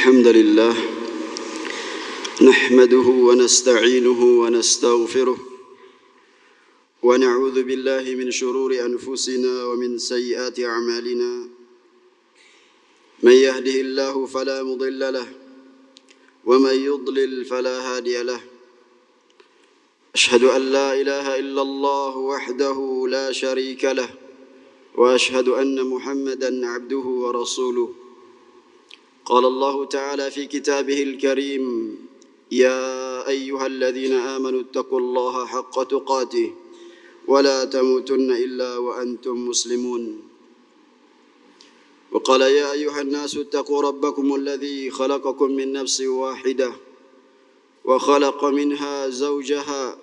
الحمد لله نحمده ونستعينه ونستغفره ونعوذ بالله من شرور أنفسنا ومن سيئات أعمالنا من يهده الله فلا مضل له ومن يضلل فلا هادي له أشهد أن لا إله إلا الله وحده لا شريك له وأشهد أن محمدا عبده ورسوله قال الله تعالى في كتابه الكريم يا أيها الذين آمنوا اتقوا الله حق تقاته ولا تموتن إلا وأنتم مسلمون وقال يا أيها الناس اتقوا ربكم الذي خلقكم من نفس واحدة وخلق منها زوجها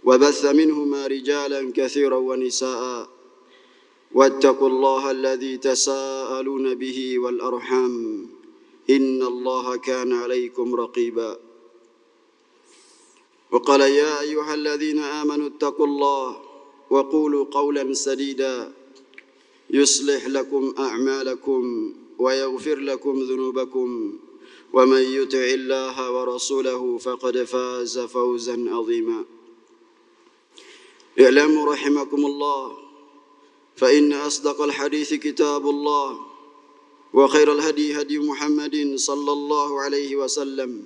وبث منهما رجالا كثيرا ونساء واتقوا الله الذي تساءلون به والأرحام إن الله كان عليكم رقيبا وقال يا أيها الذين آمنوا اتقوا الله وقولوا قولا سديدا يصلح لكم أعمالكم ويغفر لكم ذنوبكم ومن يطع الله ورسوله فقد فاز فوزا عظيما اعلموا رحمكم الله فإن أصدق الحديث كتاب الله وخير الهدي هدي محمد صلى الله عليه وسلم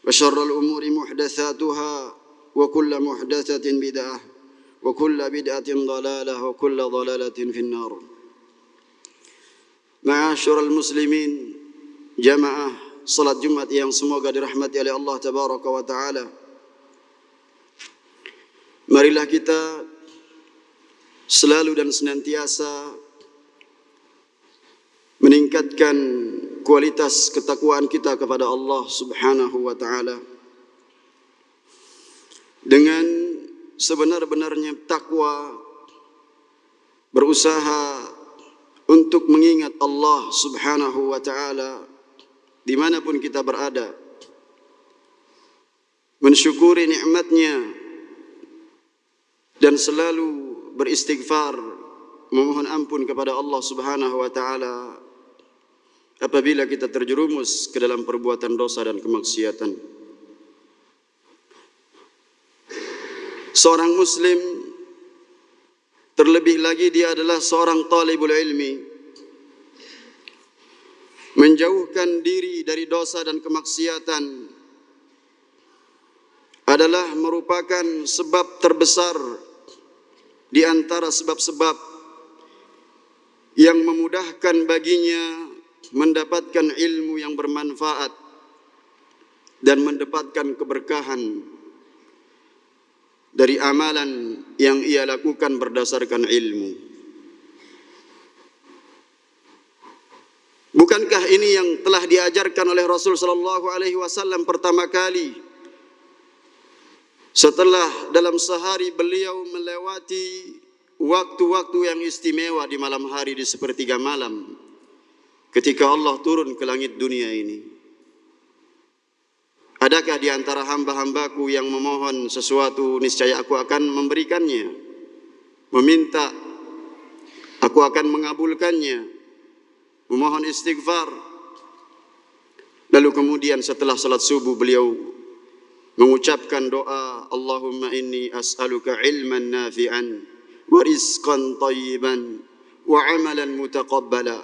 وشر الأمور محدثاتها وكل محدثة بدعة وكل بدعة ضلالة وكل ضلالة في النار. معاشر المسلمين jamaah salat Jumat yang semoga dirahmati oleh Allah Tabaraka wa Ta'ala. Marilah kita selalu dan senantiasa meningkatkan kualitas ketakwaan kita kepada Allah Subhanahu wa Ta'ala dengan sebenar-benarnya takwa, berusaha untuk mengingat Allah Subhanahu wa Ta'ala dimanapun kita berada, mensyukuri nikmatnya dan selalu beristighfar, memohon ampun kepada Allah Subhanahu wa Ta'ala apabila kita terjerumus ke dalam perbuatan dosa dan kemaksiatan. Seorang muslim, terlebih lagi dia adalah seorang talibul ilmi, menjauhkan diri dari dosa dan kemaksiatan adalah merupakan sebab terbesar di antara sebab-sebab yang memudahkan baginya mendapatkan ilmu yang bermanfaat dan mendapatkan keberkahan dari amalan yang ia lakukan berdasarkan ilmu. Bukankah ini yang telah diajarkan oleh Rasul sallallahu alaihi wasallam pertama kali setelah dalam sehari beliau melewati waktu-waktu yang istimewa di malam hari, di sepertiga malam, ketika Allah turun ke langit dunia ini? Adakah di antara hamba-hambaku yang memohon sesuatu, niscaya aku akan memberikannya, meminta, aku akan mengabulkannya, memohon istighfar. Lalu kemudian setelah salat subuh beliau mengucapkan doa, Allahumma inni as'aluka ilman nafi'an wa rizqan tayyiban wa amalan mutaqabbala.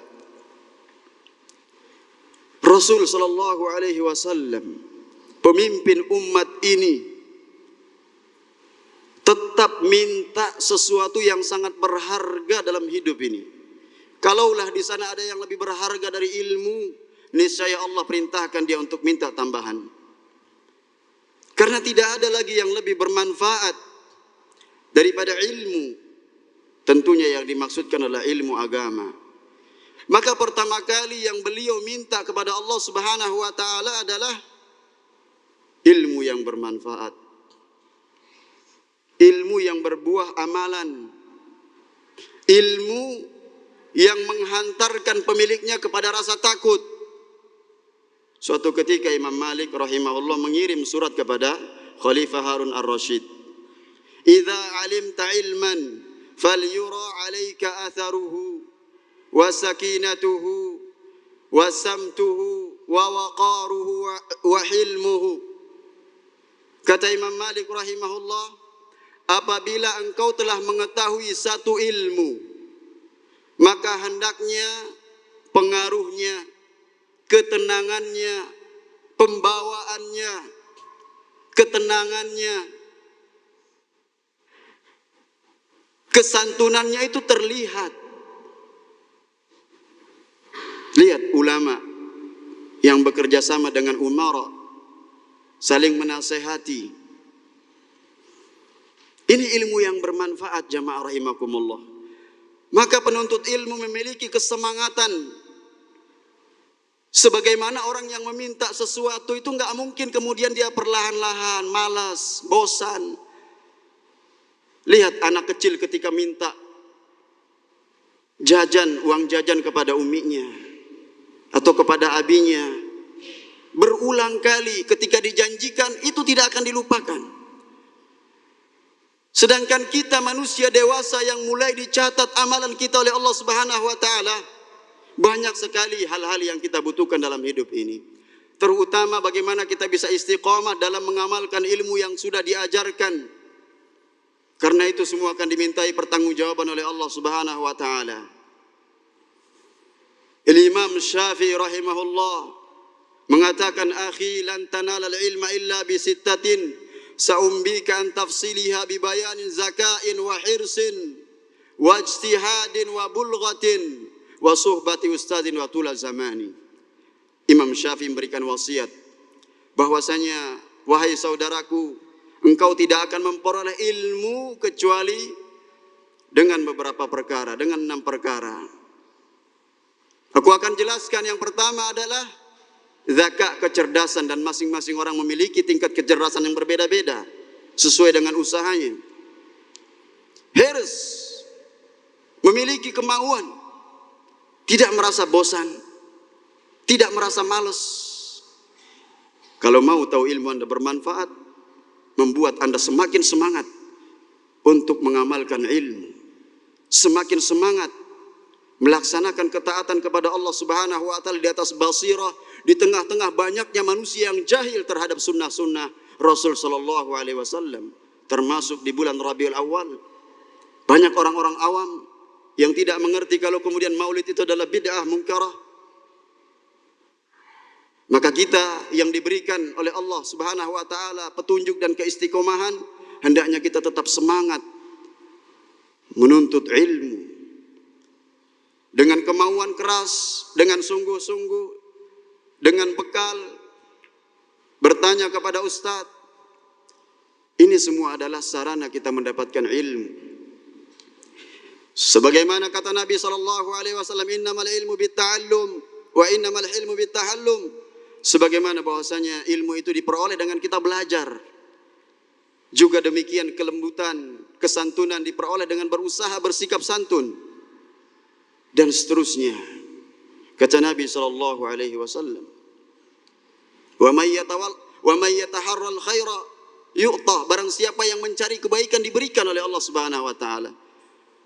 Rasul sallallahu alaihi wasallam, pemimpin umat ini, tetap minta sesuatu yang sangat berharga dalam hidup ini. Kalaulah di sana ada yang lebih berharga dari ilmu, niscaya Allah perintahkan dia untuk minta tambahan. Karena tidak ada lagi yang lebih bermanfaat daripada ilmu. Tentunya yang dimaksudkan adalah ilmu agama. Maka pertama kali yang beliau minta kepada Allah Subhanahu wa Ta'ala adalah ilmu yang bermanfaat, ilmu yang berbuah amalan, ilmu yang menghantarkan pemiliknya kepada rasa takut. Suatu ketika Imam Malik rahimahullah mengirim surat kepada Khalifah Harun ar-Rasyid. Idza alimta ilman falyura 'alaika atharuhu wa sakinatuhu wa samtuhu wa waqaruhu wa hilmuhu. Kata Imam Malik rahimahullah, apabila engkau telah mengetahui satu ilmu, maka hendaknya pengaruhnya, ketenangannya, pembawaannya, ketenangannya, kesantunannya itu terlihat. Lihat ulama yang bekerja sama dengan umara, saling menasehati. Ini ilmu yang bermanfaat, jamaah rahimakumullah. Maka penuntut ilmu memiliki kesemangatan. Sebagaimana orang yang meminta sesuatu itu enggak mungkin kemudian dia perlahan-lahan, malas, bosan. Lihat anak kecil ketika minta jajan, uang jajan kepada uminya atau kepada abinya, berulang kali ketika dijanjikan itu tidak akan dilupakan. Sedangkan kita manusia dewasa yang mulai dicatat amalan kita oleh Allah Subhanahu wa taala, banyak sekali hal-hal yang kita butuhkan dalam hidup ini. Terutama bagaimana kita bisa istiqamah dalam mengamalkan ilmu yang sudah diajarkan. Karena itu semua akan dimintai pertanggungjawaban oleh Allah Subhanahu wa taala. Imam Syafi'i rahimahullah mengatakan, akhi lan tanalal ilma illa bi sittatin sa'umbika an tafsiliha bi bayanin zakain wa hirsin wa ijtihadin wa bulghatin wa suhbati ustadin wa tula zamani. Imam Syafi'i memberikan wasiat bahwasanya, wahai saudaraku, engkau tidak akan memperoleh ilmu kecuali dengan beberapa perkara, dengan 6 perkara. Aku akan jelaskan. Yang pertama adalah zakat, kecerdasan, dan masing-masing orang memiliki tingkat kecerdasan yang berbeda-beda sesuai dengan usahanya. Hirs, memiliki kemauan, tidak merasa bosan, tidak merasa malas. Kalau mau tahu ilmu Anda bermanfaat, membuat Anda semakin semangat untuk mengamalkan ilmu, semakin semangat melaksanakan ketaatan kepada Allah Subhanahu wa taala di atas basirah, di tengah-tengah banyaknya manusia yang jahil terhadap sunnah-sunnah Rasul sallallahu alaihi wasallam, termasuk di bulan Rabiul Awal. Banyak orang-orang awam yang tidak mengerti kalau kemudian Maulid itu adalah bid'ah munkarah. Maka kita yang diberikan oleh Allah Subhanahu wa taala petunjuk dan keistiqomahan, hendaknya kita tetap semangat menuntut ilmu dengan kemauan keras, dengan sungguh-sungguh, dengan bekal, bertanya kepada ustadz. Ini semua adalah sarana kita mendapatkan ilmu. Sebagaimana kata Nabi SAW, innamal ilmu bitta'allum wa innamal ilmu bittahallum. Sebagaimana bahwasanya ilmu itu diperoleh dengan kita belajar. Juga demikian kelembutan, kesantunan diperoleh dengan berusaha bersikap santun. Dan seterusnya. Kata Nabi sallallahu alaihi wasallam, "Wa may yataharral khaira yu'ta." Barang siapa yang mencari kebaikan diberikan oleh Allah Subhanahu wa taala.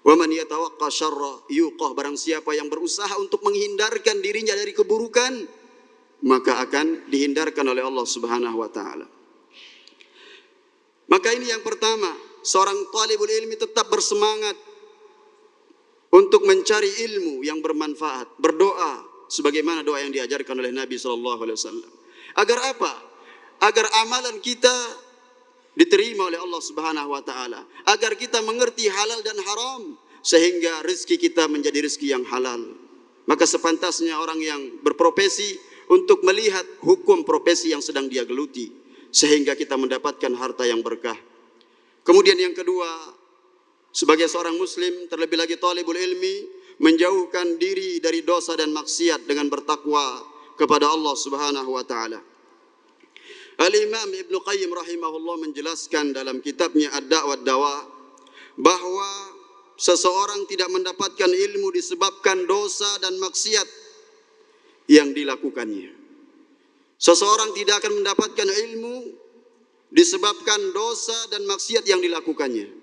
"Wa man yatawaqqa syarra yuqah." Barang siapa yang berusaha untuk menghindarkan dirinya dari keburukan, maka akan dihindarkan oleh Allah Subhanahu wa taala. Maka ini yang pertama, seorang talibul ilmi tetap bersemangat untuk mencari ilmu yang bermanfaat, berdoa sebagaimana doa yang diajarkan oleh Nabi sallallahu alaihi wasallam. Agar apa? Agar amalan kita diterima oleh Allah Subhanahu wa taala, agar kita mengerti halal dan haram sehingga rezeki kita menjadi rezeki yang halal. Maka sepantasnya orang yang berprofesi untuk melihat hukum profesi yang sedang dia geluti sehingga kita mendapatkan harta yang berkah. Kemudian yang kedua, sebagai seorang muslim, terlebih lagi talibul ilmi, menjauhkan diri dari dosa dan maksiat dengan bertakwa kepada Allah Subhanahu wa taala. Al-Imam Ibnu Qayyim rahimahullah menjelaskan dalam kitabnya Ad-Da' wad-Dawa bahwa seseorang tidak mendapatkan ilmu disebabkan dosa dan maksiat yang dilakukannya. Seseorang tidak akan mendapatkan ilmu disebabkan dosa dan maksiat yang dilakukannya.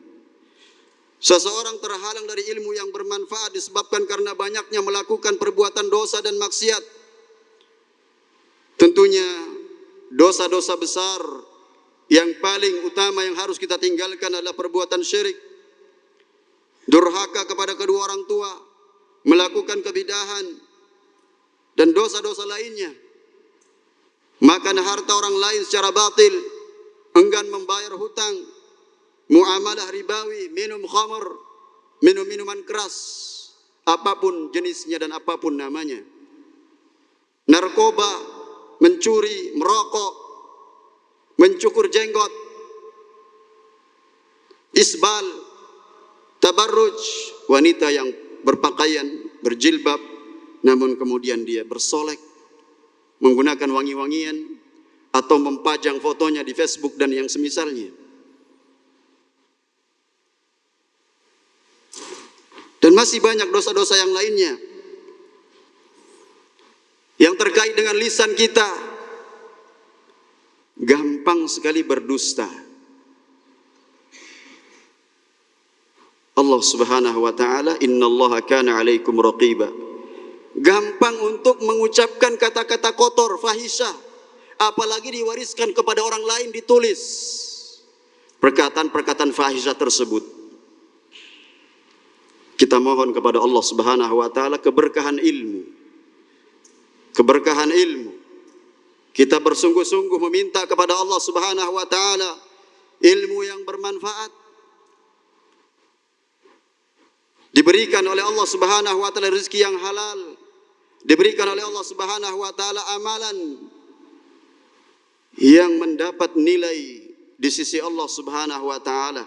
Seseorang terhalang dari ilmu yang bermanfaat disebabkan karena banyaknya melakukan perbuatan dosa dan maksiat. Tentunya dosa-dosa besar yang paling utama yang harus kita tinggalkan adalah perbuatan syirik, durhaka kepada kedua orang tua, melakukan kebidahan, dan dosa-dosa lainnya. Makan harta orang lain secara batil, enggan membayar hutang, muamalah ribawi, minum khamr, minum minuman keras, apapun jenisnya dan apapun namanya, narkoba, mencuri, merokok, mencukur jenggot, isbal, tabarruj, wanita yang berpakaian, berjilbab, namun kemudian dia bersolek, menggunakan wangi-wangian, atau mempajang fotonya di Facebook dan yang semisalnya. Dan masih banyak dosa-dosa yang lainnya yang terkait dengan lisan kita. Gampang sekali berdusta. Allah Subhanahu wa taala, innallaha kana 'alaikum raqiba. Gampang untuk mengucapkan kata-kata kotor, fahisyah, apalagi diwariskan kepada orang lain, ditulis perkataan-perkataan fahisyah tersebut. Kita mohon kepada Allah Subhanahu wa taala keberkahan ilmu. Keberkahan ilmu. Kita bersungguh-sungguh meminta kepada Allah Subhanahu wa taala ilmu yang bermanfaat, diberikan oleh Allah Subhanahu wa taala rezeki yang halal, diberikan oleh Allah Subhanahu wa taala amalan yang mendapat nilai di sisi Allah Subhanahu wa taala,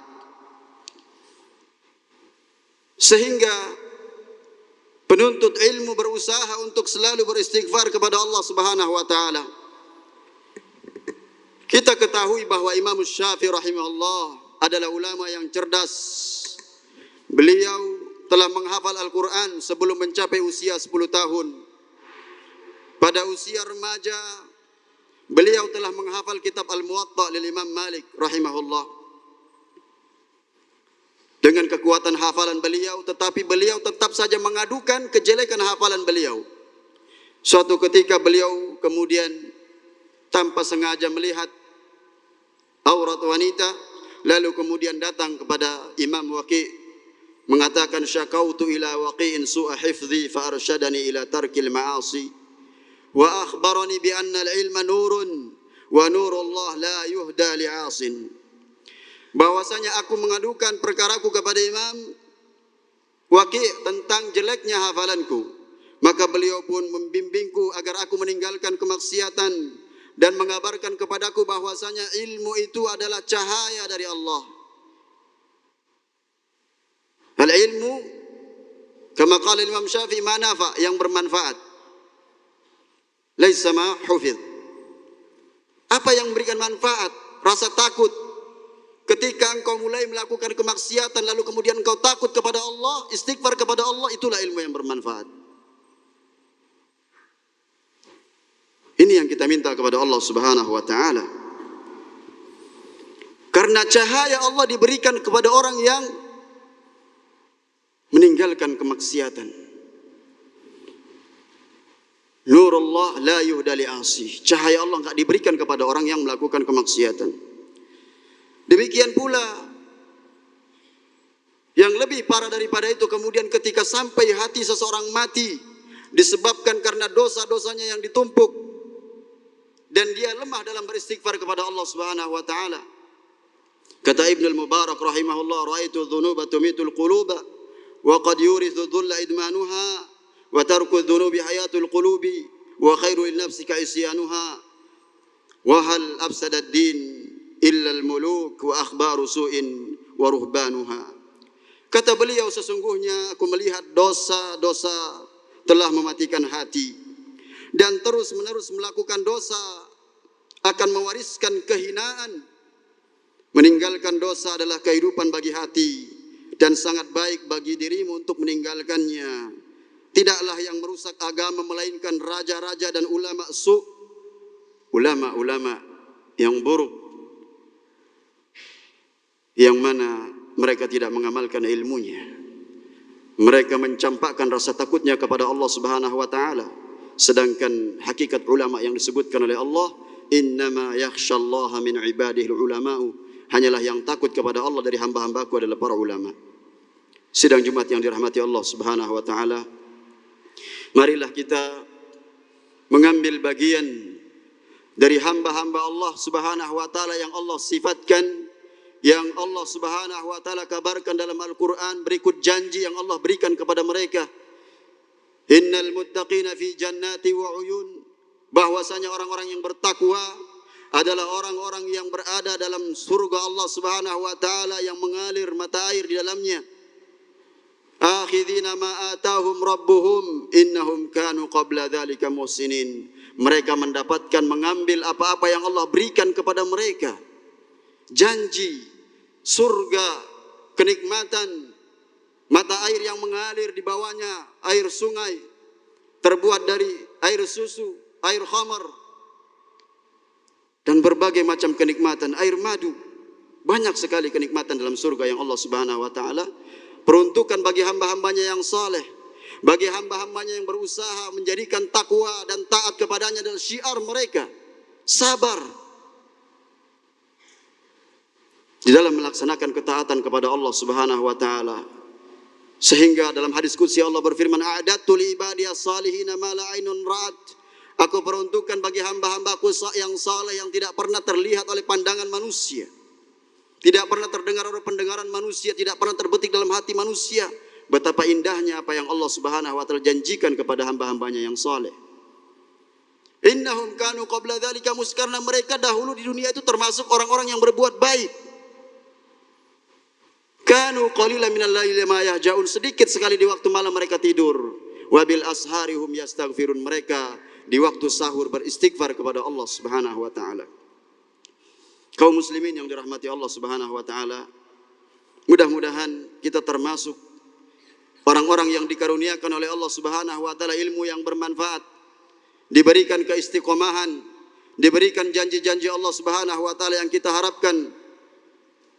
sehingga penuntut ilmu berusaha untuk selalu beristighfar kepada Allah Subhanahu wa taala. Kita ketahui bahwa Imam Syafi'i rahimahullah adalah ulama yang cerdas. Beliau telah menghafal Al-Quran sebelum mencapai usia 10 tahun. Pada usia remaja, beliau telah menghafal kitab Al-Muwatta lil Imam Malik rahimahullah. Dengan kekuatan hafalan beliau, tetapi beliau tetap saja mengadukan kejelekan hafalan beliau. Suatu ketika beliau kemudian tanpa sengaja melihat aurat wanita, lalu kemudian datang kepada Imam Waqi' mengatakan, syakautu ila waqi'in su'a hifdhi fa arsyadani ila tarkil ma'asi wa akhbarani bi anna al-ilma nurun wa nurullah la yuhda li'asin. Bahwasanya aku mengadukan perkaraku kepada Imam Waqi' tentang jeleknya hafalanku, maka beliau pun membimbingku agar aku meninggalkan kemaksiatan dan mengabarkan kepadaku bahwasanya ilmu itu adalah cahaya dari Allah. Al-ilmu kama qala Imam Syafi'i ma nafa, yang bermanfaat, laisa ma hufidh. Apa yang memberikan manfaat? Rasa takut ketika engkau mulai melakukan kemaksiatan, lalu kemudian engkau takut kepada Allah, istighfar kepada Allah, itulah ilmu yang bermanfaat. Ini yang kita minta kepada Allah Subhanahu wa taala. Karena cahaya Allah diberikan kepada orang yang meninggalkan kemaksiatan. Nurullah la yuhda li'asi. Cahaya Allah enggak diberikan kepada orang yang melakukan kemaksiatan. Demikian pula yang lebih parah daripada itu, kemudian ketika sampai hati seseorang mati disebabkan karena dosa-dosanya yang ditumpuk dan dia lemah dalam beristighfar kepada Allah Subhanahu wa taala. Kata Ibnu Al-Mubarak rahimahullah, raaitu dzunuba tumitul quluba wa qad yurithu dhulla idmanuha wa tarku dzunubi hayatul qulubi wa khairu lin nafsika isyanuha wa hal afsada ad-din illa al-muluk wa akhbaru su'in wa ruhbanuha. Kata beliau, sesungguhnya aku melihat dosa-dosa telah mematikan hati, dan terus-menerus melakukan dosa akan mewariskan kehinaan. Meninggalkan dosa adalah kehidupan bagi hati, dan sangat baik bagi dirimu untuk meninggalkannya. Tidaklah yang merusak agama melainkan raja-raja dan ulama ulama-ulama yang buruk, yang mana mereka tidak mengamalkan ilmunya. Mereka mencampakkan rasa takutnya kepada Allah Subhanahu wa taala Sedangkan hakikat ulama yang disebutkan oleh Allah, innama yakhshallaha min ibadihil ulama'u, hanyalah yang takut kepada Allah dari hamba-hambaku adalah para ulama. Sidang Jumat yang dirahmati Allah Subhanahu wa taala, marilah kita mengambil bagian dari hamba-hamba Allah Subhanahu wa taala yang Allah sifatkan, yang Allah Subhanahu wa taala kabarkan dalam Al-Qur'an, berikut janji yang Allah berikan kepada mereka. Innal muttaqina fi jannati wa uyun, bahwasanya orang-orang yang bertakwa adalah orang-orang yang berada dalam surga Allah Subhanahu wa taala yang mengalir mata air di dalamnya. Akhidhina ma atahum rabbuhum innahum kanu qabla dzalika muhsinin. Mereka mendapatkan, mengambil apa-apa yang Allah berikan kepada mereka. Janji, surga, kenikmatan, mata air yang mengalir di bawahnya, air sungai, terbuat dari air susu, air khamar, dan berbagai macam kenikmatan, air madu. Banyak sekali kenikmatan dalam surga yang Allah Subhanahu wa taala peruntukkan bagi hamba-hambanya yang saleh, bagi hamba-hambanya yang berusaha menjadikan takwa dan taat kepadanya adalah syiar mereka. Sabar di dalam melaksanakan ketaatan kepada Allah Subhanahu wa taala. Sehingga dalam hadis qudsi Allah berfirman, a'adatu li ibadiyas salihin ma la ainun ra'at. Aku peruntukkan bagi hamba-hambaku yang saleh yang tidak pernah terlihat oleh pandangan manusia, tidak pernah terdengar oleh pendengaran manusia, tidak pernah terbetik dalam hati manusia. Betapa indahnya apa yang Allah Subhanahu wa taala janjikan kepada hamba-hambanya yang saleh. Innahum kanu qabla dzalika karena mereka dahulu di dunia itu termasuk orang-orang yang berbuat baik. Kanu qalilan minal laili ma yahjaun, sedikit sekali di waktu malam mereka tidur. Wabil asharihum yastaghfirun, mereka di waktu sahur beristighfar kepada Allah Subhanahu wa taala. Kaum muslimin yang dirahmati Allah Subhanahu wa taala, mudah-mudahan kita termasuk orang-orang yang dikaruniakan oleh Allah Subhanahu wa taala ilmu yang bermanfaat, diberikan keistiqomahan, diberikan janji-janji Allah Subhanahu wa taala yang kita harapkan,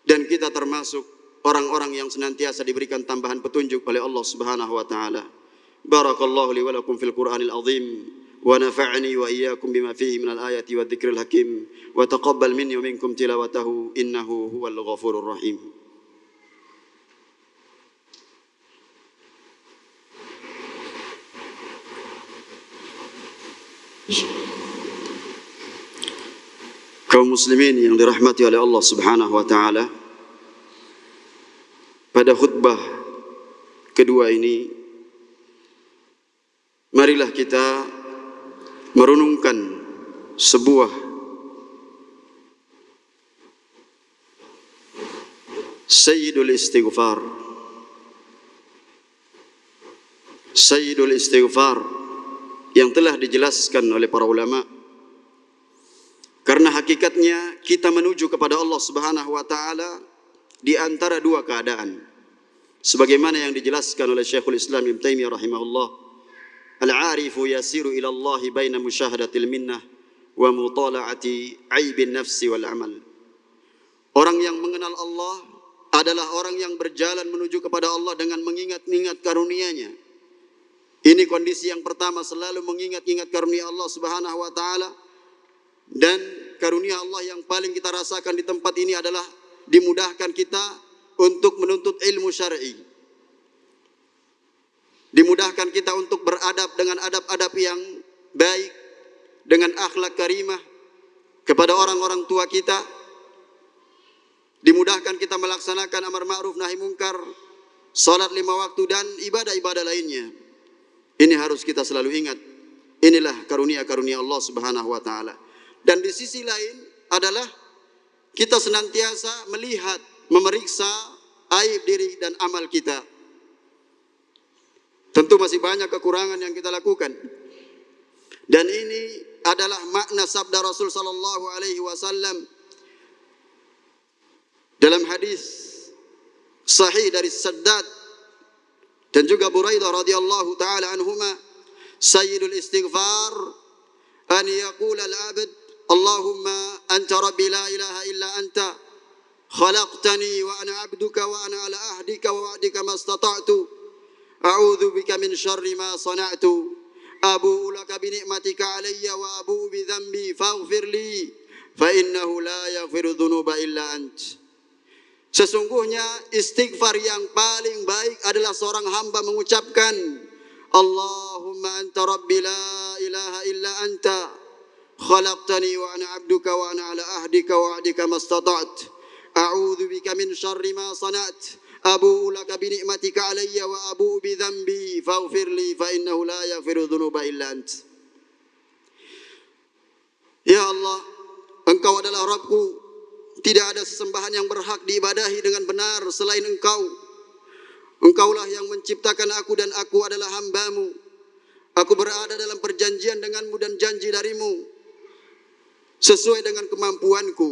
dan kita termasuk orang-orang yang senantiasa diberikan tambahan petunjuk oleh Allah Subhanahu wa taala. Barakallahu li wa lakum fil Qur'anil azim wa nafa'ani wa iyyakum bima fihi minal ayati wa dzikril hakim wa taqabbal minni wa minkum tilawatahu innahu huwal ghafurur rahim. Kaum muslimin yang dirahmati oleh Allah Subhanahu wa taala, pada khutbah kedua ini, marilah kita merenungkan sebuah Sayyidul Istighfar. Sayyidul Istighfar yang telah dijelaskan oleh para ulama, karena hakikatnya kita menuju kepada Allah Subhanahu wa taala di antara dua keadaan. Sebagaimana yang dijelaskan oleh Syekhul Islam Ibnu Taimiyah rahimahullah, al-'arifu yasiru ila Allah baina musyahadatil minnah wa mutala'ati aibin nafsi wal amal. Orang yang mengenal Allah adalah orang yang berjalan menuju kepada Allah dengan mengingat-ingat karunia-Nya. Ini kondisi yang pertama, selalu mengingat-ingat karunia Allah Subhanahu wa taala. Dan karunia Allah yang paling kita rasakan di tempat ini adalah dimudahkan kita untuk menuntut ilmu syar'i. Dimudahkan kita untuk beradab dengan adab-adab yang baik, dengan akhlak karimah kepada orang-orang tua kita. Dimudahkan kita melaksanakan amar ma'ruf nahi mungkar, salat 5 waktu dan ibadah-ibadah lainnya. Ini harus kita selalu ingat. Inilah karunia-karunia Allah Subhanahu wa taala. Dan di sisi lain adalah kita senantiasa melihat, memeriksa aib diri dan amal kita. Tentu masih banyak kekurangan yang kita lakukan. Dan ini adalah makna sabda Rasul sallallahu alaihi wasallam dalam hadis sahih dari Saddad dan juga Buraidah radhiyallahu taala anhuma, sayyidul istighfar an yaqula al-'abd Allahumma anta rabbi la ilaha illa anta khalaqtani wa ana 'abduka wa ana ala ahdika wa wa'dika mastata'tu a'udzu bika min syarri ma sana'tu abu'u laka bi ni'matika alayya wa abu'u bi dhanbi faghfir li fa innahu la yaghfiru dhunuba illa ant. Sesungguhnya istighfar yang paling baik adalah seorang hamba mengucapkan, Allahumma anta rabbi la ilaha illa anta khalaqtani wa ana abduka wa ana ala ahdika wa ahdika mastata'at a'udzu bika min syarri ma sana'at abu'u laka bi ni'matika alayya wa abu'u bi dhanbi faghfir li fa innahu la yaghfiru dhunuba illa ant. Ya Allah, Engkau adalah Rabbku. Tidak ada sesembahan yang berhak diibadahi dengan benar selain Engkau. Engkaulah yang menciptakan aku dan aku adalah hamba-Mu. Aku berada dalam perjanjian denganmu dan janji darimu sesuai dengan kemampuanku.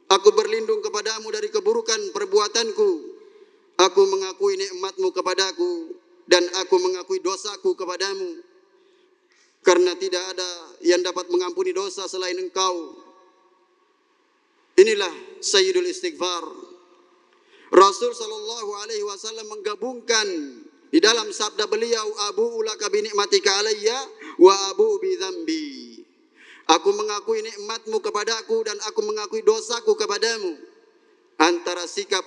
Aku berlindung kepadamu dari keburukan perbuatanku. Aku mengakui nikmat-Mu kepadaku dan aku mengakui dosaku kepadamu. Karena tidak ada yang dapat mengampuni dosa selain Engkau. Inilah Sayyidul Istighfar. Rasul sallallahu alaihi wasallam menggabungkan di dalam sabda beliau, abu'u laka bi ni'matika alayya wa abu'u bi dzambi. Aku mengakui nikmat-Mu kepadaku dan aku mengakui dosaku kepadamu. Antara sikap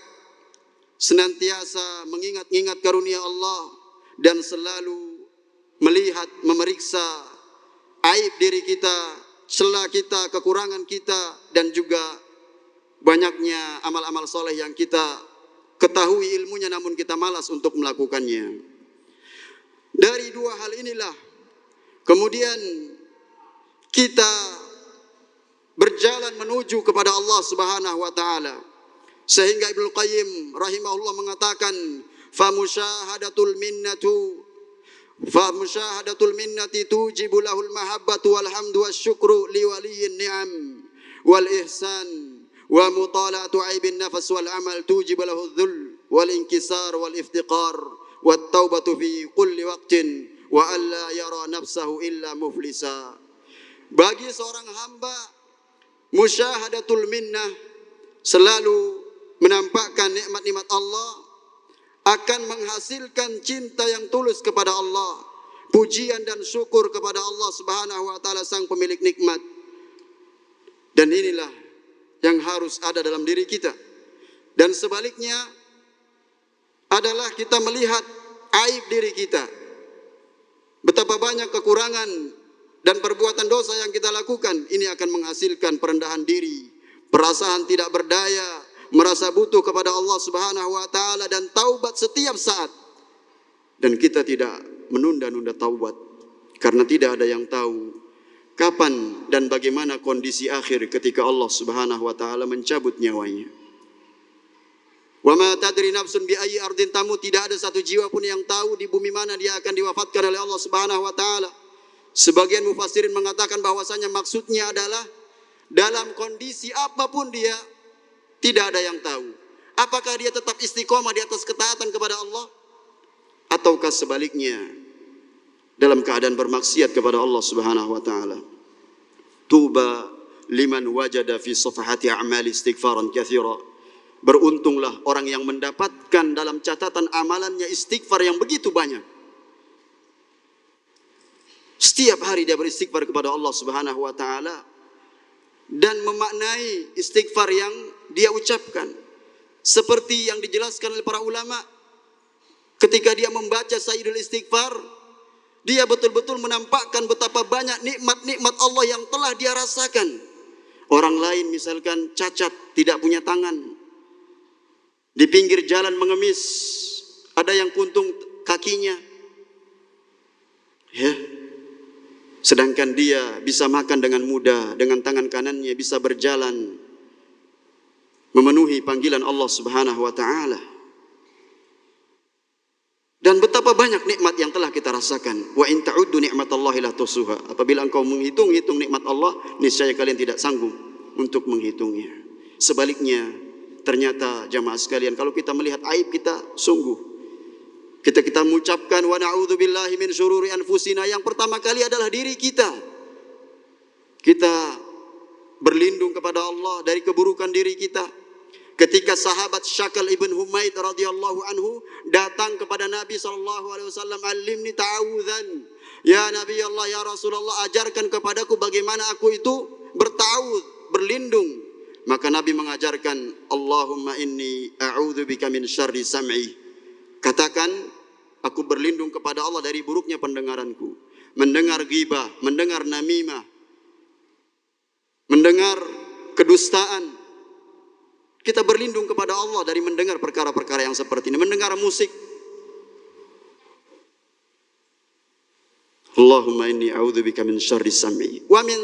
senantiasa mengingat-ingat karunia Allah dan selalu melihat, memeriksa aib diri kita, celah kita, kekurangan kita, dan juga banyaknya amal-amal soleh yang kita ketahui ilmunya namun kita malas untuk melakukannya. Dari dua hal inilah kemudian kita berjalan menuju kepada Allah Subhanahu wa taala. Sehingga Ibnu Qayyim rahimahullah mengatakan, famusyahadatul minnati tujibu lahul mahabbatu wal hamdu wasyukru liwaliyyin ni'am wal ihsan wa mutala'atu aibin nafas wal amal tujibu lahu dhul wal inkisar wal iftiqar wat taubatu fi kulli waqtin wa alla yara nafsahu illa muflisa. Bagi seorang hamba, musyahadatul minnah, selalu menampakkan nikmat-nikmat Allah, akan menghasilkan cinta yang tulus kepada Allah, pujian dan syukur kepada Allah Subhanahu wa taala sang pemilik nikmat. Dan inilah yang harus ada dalam diri kita. Dan sebaliknya adalah kita melihat aib diri kita. Betapa banyak kekurangan dan perbuatan dosa yang kita lakukan. Ini akan menghasilkan perendahan diri, perasaan tidak berdaya, merasa butuh kepada Allah Subhanahu wa taala dan taubat setiap saat. Dan kita tidak menunda-nunda taubat karena tidak ada yang tahu kapan dan bagaimana kondisi akhir ketika Allah Subhanahu wa taala mencabut nyawanya. Wa ma tadri nafsun bi ayyi ardin tamut, tidak ada satu jiwa pun yang tahu di bumi mana dia akan diwafatkan oleh Allah Subhanahu wa taala. Sebagian mufassirin mengatakan bahwasanya maksudnya adalah dalam kondisi apapun dia tidak ada yang tahu. Apakah dia tetap istiqomah di atas ketaatan kepada Allah ataukah sebaliknya dalam keadaan bermaksiat kepada Allah Subhanahu wa taala. Tuba liman wajada fi safhati a'mali istighfaran katsira. Beruntunglah orang yang mendapatkan dalam catatan amalannya istighfar yang begitu banyak. Setiap hari dia beristighfar kepada Allah Subhanahu wa taala dan memaknai istighfar yang dia ucapkan seperti yang dijelaskan oleh para ulama ketika dia membaca Sayyidul Istighfar. Dia betul-betul menampakkan betapa banyak nikmat-nikmat Allah yang telah dia rasakan. Orang lain misalkan cacat, tidak punya tangan, di pinggir jalan mengemis, ada yang kuntung kakinya, ya. Sedangkan dia bisa makan dengan mudah, dengan tangan kanannya bisa berjalan, memenuhi panggilan Allah Subhanahu wa taala. Dan betapa banyak nikmat yang telah kita rasakan. Wa in ta'uddu ni'matallahi la tuhsuha. Apabila engkau menghitung-hitung nikmat Allah, niscaya kalian tidak sanggup untuk menghitungnya. Sebaliknya, ternyata jamaah sekalian, kalau kita melihat aib kita, sungguh kita mengucapkan wa na'udzubillahi min syururi anfusina, yang pertama kali adalah diri kita. Kita berlindung kepada Allah dari keburukan diri kita. Ketika sahabat Syakal ibn Humaid radhiyallahu anhu datang kepada Nabi SAW, alimni ta'awudzan. Ya Nabi Allah, ya Rasulullah, ajarkan kepadaku bagaimana aku itu berta'awudz, berlindung. Maka Nabi mengajarkan, Allahumma inni a'udzubika min syarri sam'i. Katakan, aku berlindung kepada Allah dari buruknya pendengaranku. Mendengar ghibah, mendengar namimah, mendengar kedustaan. Kita berlindung kepada Allah dari mendengar perkara-perkara yang seperti ini. Mendengar musik. Allahumma inni a'udzubika min syarri sam'i wa min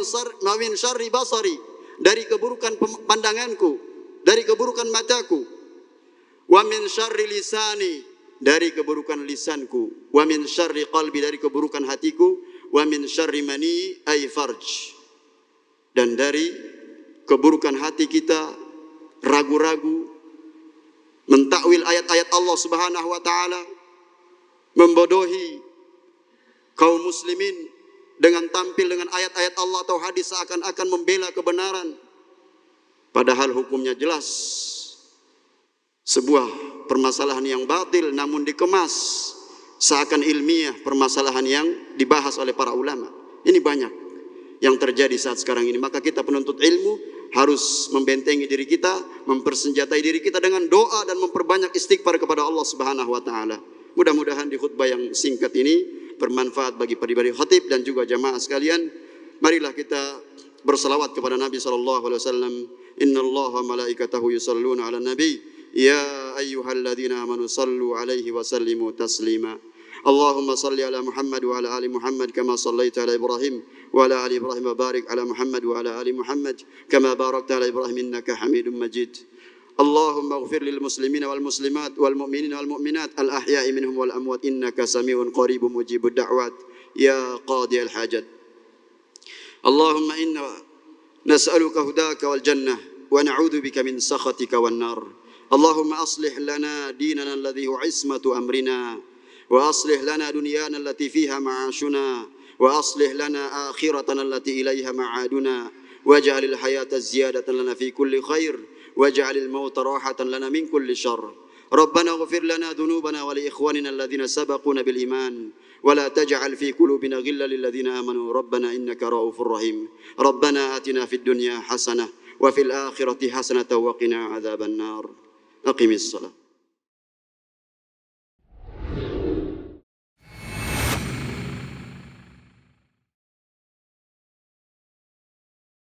syarri basari, dari keburukan pandanganku, dari keburukan mataku. Wa min syarri lisani, dari keburukan lisanku. Wa min syarri qalbi, dari keburukan hatiku. Wa min syarri mani ay farj, dan dari keburukan hati kita, ragu-ragu, mentakwil ayat-ayat Allah Subhanahu wa taala, membodohi kaum muslimin dengan tampil dengan ayat-ayat Allah atau hadis seakan-akan membela kebenaran, padahal hukumnya jelas. Sebuah permasalahan yang batil namun dikemas seakan ilmiah, permasalahan yang dibahas oleh para ulama. Ini banyak yang terjadi saat sekarang ini. Maka kita penuntut ilmu harus membentengi diri kita, mempersenjatai diri kita dengan doa dan memperbanyak istighfar kepada Allah Subhanahu wa taala. Mudah-mudahan di khutbah yang singkat ini bermanfaat bagi pribadi khatib dan juga jamaah sekalian. Marilah kita berselawat kepada Nabi sallallahu alaihi wasallam. Innallaha malaikatahu yusalluna 'alan nabi, ya ayyuhalladzina amanu sallu 'alaihi wa sallimu taslima. Allahumma salli ala Muhammad wa ala ali Muhammad kama sallaita ala Ibrahim wa ala ali Ibrahim wa barik ala Muhammad wa ala ali Muhammad kama barakta ala Ibrahim innaka Hamidum Majid. Allahumma ighfir lil muslimina wal muslimat wal mu'minina wal mu'minat al ahya'i minhum wal amwat innaka samiun qaribun mujibud da'wat ya qadiyal hajat. Allahumma inna nas'aluka hudaka wal jannah wa na'udzu bika min sakhatika wan nar. Allahumma aslih lana dinana alladhi huwa ismatu amrina وأصلح لنا دنيانا التي فيها معاشنا وأصلح لنا آخرتنا التي إليها معادنا واجعل الحياة زيادة لنا في كل خير واجعل الموت راحة لنا من كل شر. ربنا اغفر لنا ذنوبنا ولإخواننا الذين سبقونا بالإيمان ولا تجعل في قلوبنا غلا للذين آمنوا ربنا إنك رؤوف رحيم. ربنا آتنا في الدنيا حسنة وفي الآخرة حسنة وقنا عذاب النار. أقم الصلاة.